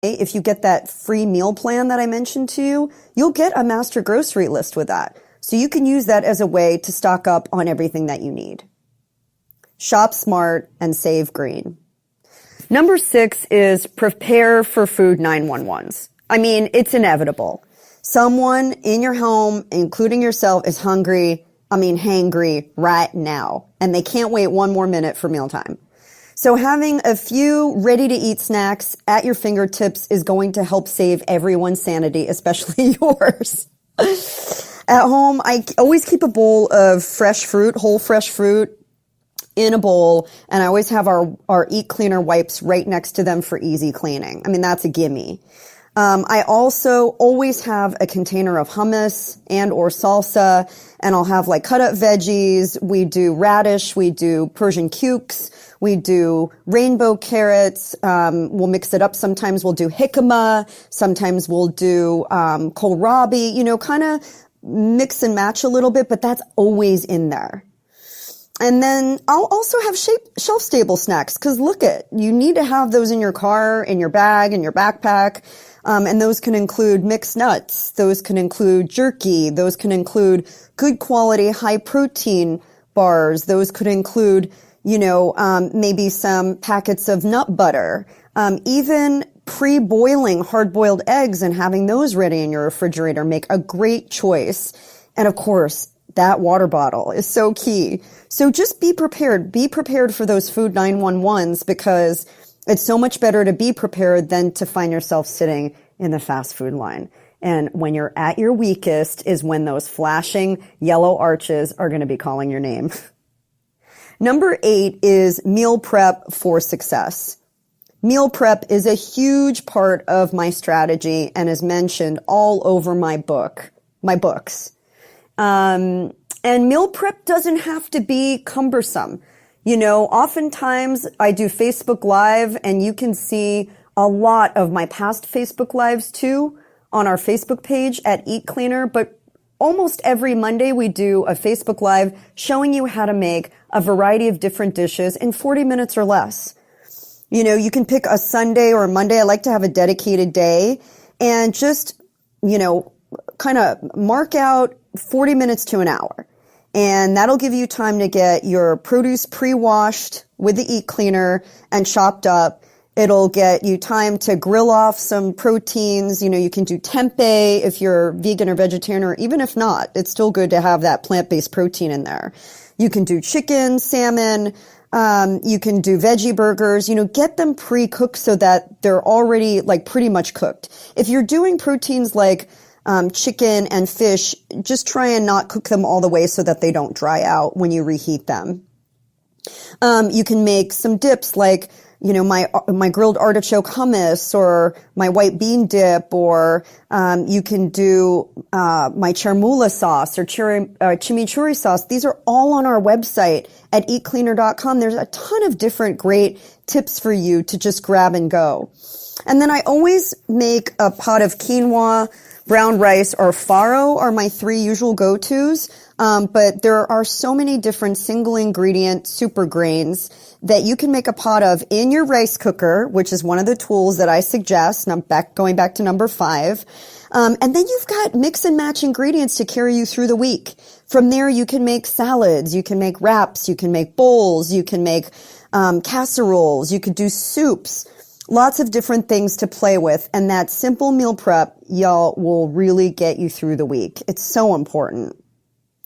if you get that free meal plan that I mentioned to you, you'll get a master grocery list with that. So you can use that as a way to stock up on everything that you need. Shop smart and save green. Number 6 is prepare for food 911s. I mean, it's inevitable. Someone in your home, including yourself, is hangry right now. And they can't wait one more minute for mealtime. So having a few ready-to-eat snacks at your fingertips is going to help save everyone's sanity, especially yours. At home, I always keep a bowl of fresh fruit, whole fresh fruit, in a bowl, and I always have our Eat Cleaner wipes right next to them for easy cleaning. I mean, that's a gimme. I also always have a container of hummus and or salsa, and I'll have like cut up veggies. We do radish, we do Persian cukes, we do rainbow carrots. We'll mix it up. Sometimes we'll do jicama. Sometimes we'll do kohlrabi, kind of mix and match a little bit, but that's always in there. And then I'll also have shelf-stable snacks, because you need to have those in your car, in your bag, in your backpack. And those can include mixed nuts. Those can include jerky. Those can include good quality, high protein bars. Those could include, maybe some packets of nut butter. Even pre-boiling hard-boiled eggs and having those ready in your refrigerator make a great choice. And of course, that water bottle is so key. So just be prepared. Be prepared for those food 911s, because it's so much better to be prepared than to find yourself sitting in the fast food line. And when you're at your weakest is when those flashing yellow arches are going to be calling your name. Number 8 is meal prep for success. Meal prep is a huge part of my strategy and is mentioned all over my books. And meal prep doesn't have to be cumbersome. Oftentimes I do Facebook Live, and you can see a lot of my past Facebook Lives too on our Facebook page at Eat Cleaner. But almost every Monday we do a Facebook Live showing you how to make a variety of different dishes in 40 minutes or less. You can pick a Sunday or a Monday. I like to have a dedicated day and just, kind of mark out 40 minutes to an hour. And that'll give you time to get your produce pre-washed with the Eat Cleaner and chopped up. It'll get you time to grill off some proteins. You can do tempeh if you're vegan or vegetarian, or even if not, it's still good to have that plant-based protein in there. You can do chicken, salmon. You can do veggie burgers. Get them pre-cooked so that they're already pretty much cooked. If you're doing proteins like chicken and fish, just try and not cook them all the way so that they don't dry out when you reheat them. You can make some dips like, my grilled artichoke hummus, or my white bean dip, or you can do my chermoula sauce or chimichurri sauce. These are all on our website at eatcleaner.com. There's a ton of different great tips for you to just grab and go. And then I always make a pot of quinoa, brown rice, or farro are my 3 usual go-tos. But there are so many different single ingredient super grains that you can make a pot of in your rice cooker, which is one of the tools that I suggest. And I'm going back to number 5. And then you've got mix and match ingredients to carry you through the week. From there, you can make salads, you can make wraps, you can make bowls, you can make casseroles, you could do soups. Lots of different things to play with, and that simple meal prep, y'all, will really get you through the week. It's so important.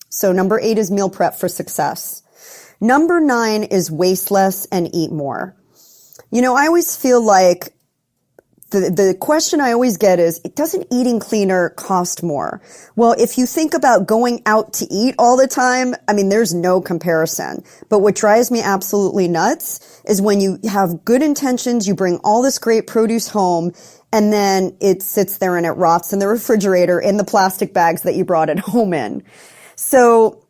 So number 8 is meal prep for success. Number 9 is waste less and eat more. I always feel like the question I always get is, doesn't eating cleaner cost more? Well, if you think about going out to eat all the time, there's no comparison. But what drives me absolutely nuts is when you have good intentions, you bring all this great produce home, and then it sits there and it rots in the refrigerator in the plastic bags that you brought it home in. So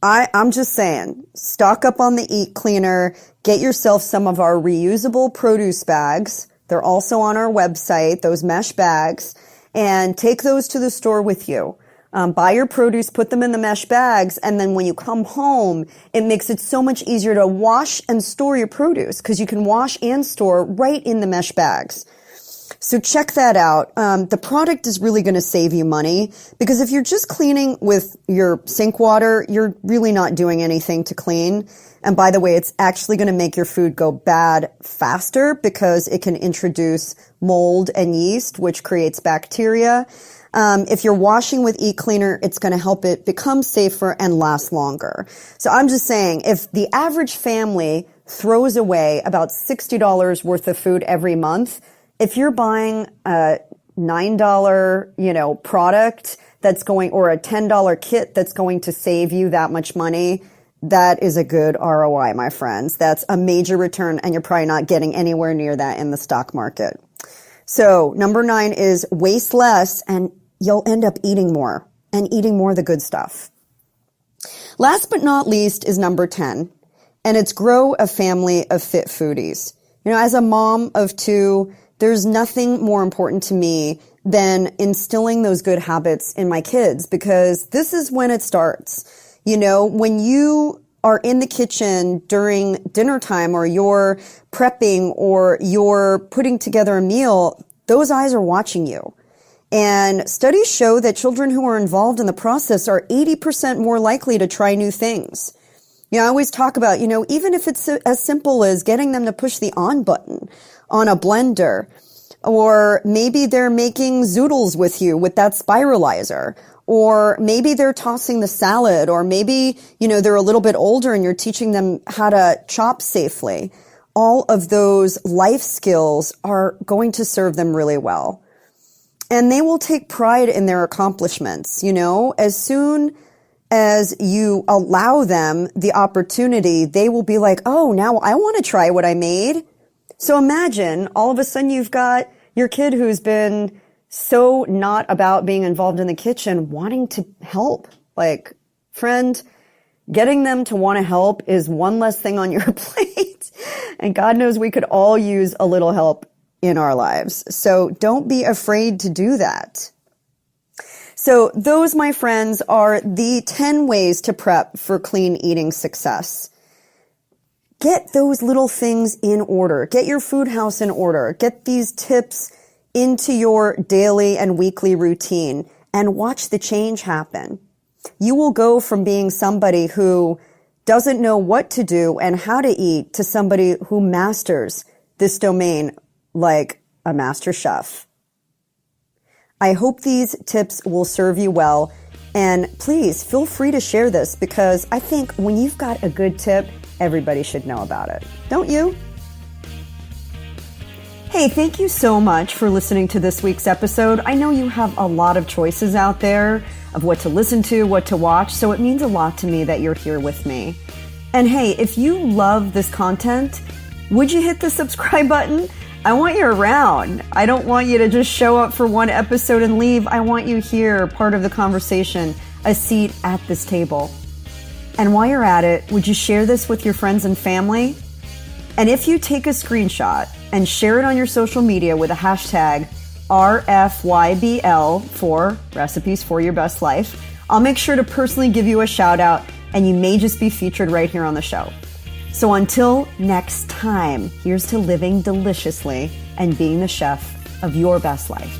I'm just saying, stock up on the Eat Cleaner, get yourself some of our reusable produce bags. They're also on our website, those mesh bags, and take those to the store with you. Buy your produce, put them in the mesh bags, and then when you come home, it makes it so much easier to wash and store your produce, because you can wash and store right in the mesh bags. So check that out. The product is really going to save you money because if you're just cleaning with your sink water, you're really not doing anything to clean. And by the way, it's actually going to make your food go bad faster because it can introduce mold and yeast, which creates bacteria. If you're washing with Eat Cleaner, it's going to help it become safer and last longer. So I'm just saying, if the average family throws away about $60 worth of food every month, if you're buying a $9, product that's going, or a $10 kit that's going to save you that much money, that is a good ROI, my friends. That's a major return, and you're probably not getting anywhere near that in the stock market. So number 9 is waste less, and you'll end up eating more and eating more of the good stuff. Last but not least is number 10, and it's grow a family of fit foodies. As a mom of 2, there's nothing more important to me than instilling those good habits in my kids, because this is when it starts. When you are in the kitchen during dinner time, or you're prepping, or you're putting together a meal, those eyes are watching you. And studies show that children who are involved in the process are 80% more likely to try new things. I always talk about, even if it's as simple as getting them to push the on button on a blender, or maybe they're making zoodles with you with that spiralizer, or maybe they're tossing the salad, or maybe, they're a little bit older and you're teaching them how to chop safely. All of those life skills are going to serve them really well. And they will take pride in their accomplishments. As soon as you allow them the opportunity, they will be like, oh, now I want to try what I made. So imagine all of a sudden you've got your kid who's been so not about being involved in the kitchen wanting to help. Like, friend, getting them to want to help is one less thing on your plate. And God knows we could all use a little help in our lives. So don't be afraid to do that. So those, my friends, are the 10 ways to prep for clean eating success. Get those little things in order. Get your food house in order. Get these tips into your daily and weekly routine and watch the change happen. You will go from being somebody who doesn't know what to do and how to eat to somebody who masters this domain like a master chef. I hope these tips will serve you well, and please feel free to share this, because I think when you've got a good tip, everybody should know about it. Don't you? Hey, thank you so much for listening to this week's episode. I know you have a lot of choices out there of what to listen to, what to watch, so it means a lot to me that you're here with me. And hey, if you love this content, would you hit the subscribe button? I want you around. I don't want you to just show up for one episode and leave. I want you here, part of the conversation, a seat at this table. And while you're at it, would you share this with your friends and family? And if you take a screenshot and share it on your social media with a hashtag RFYBL for Recipes for Your Best Life, I'll make sure to personally give you a shout out, and you may just be featured right here on the show. So until next time, here's to living deliciously and being the chef of your best life.